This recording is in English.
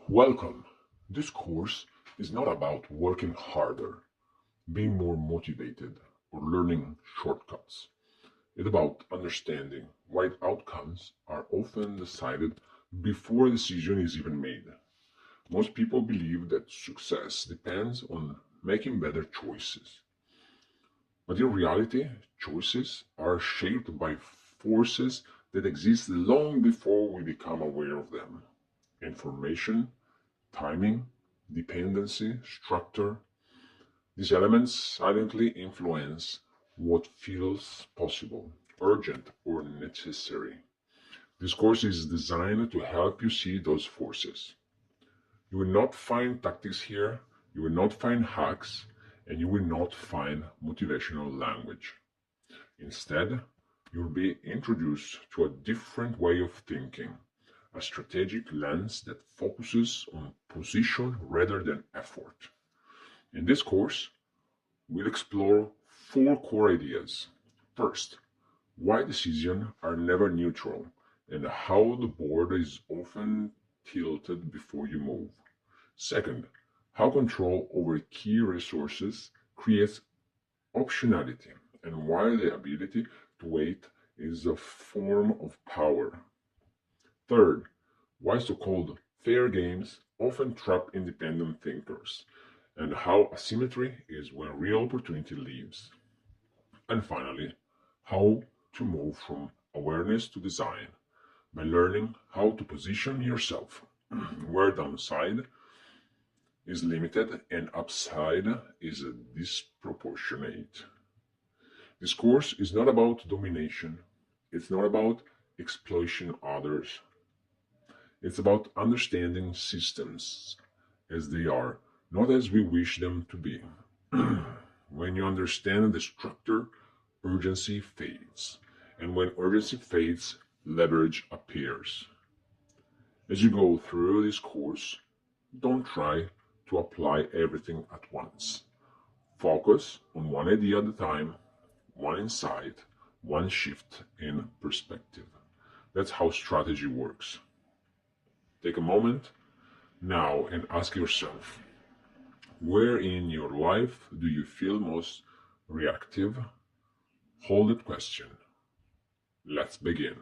Welcome. This course is not about working harder, being more motivated, or learning shortcuts. It's about understanding why outcomes are often decided before a decision is even made. Most people believe that success depends on making better choices. But in reality, choices are shaped by forces that exist long before we become aware of them. Information, timing, dependency, structure. These elements silently influence what feels possible, urgent, or necessary. This course is designed to help you see those forces. You will not find tactics here, you will not find hacks, and you will not find motivational language. Instead, you'll be introduced to a different way of thinking, a strategic lens that focuses on position rather than effort. In this course, we'll explore four core ideas. First, why decisions are never neutral and how the board is often tilted before you move. Second, how control over key resources creates optionality and why the ability to wait is a form of power. Third, why so-called fair games often trap independent thinkers, and how asymmetry is where real opportunity lives. And finally, how to move from awareness to design by learning how to position yourself where downside is limited and upside is disproportionate. This course is not about domination, it's not about exploiting others, it's about understanding systems as they are, not as we wish them to be. When you understand the structure, urgency fades. And when urgency fades, leverage appears. As you go through this course, don't try to apply everything at once. Focus on one idea at a time, one insight, one shift in perspective. That's how strategy works. Take a moment now and ask yourself, where in your life do you feel most reactive? Hold that question. Let's begin.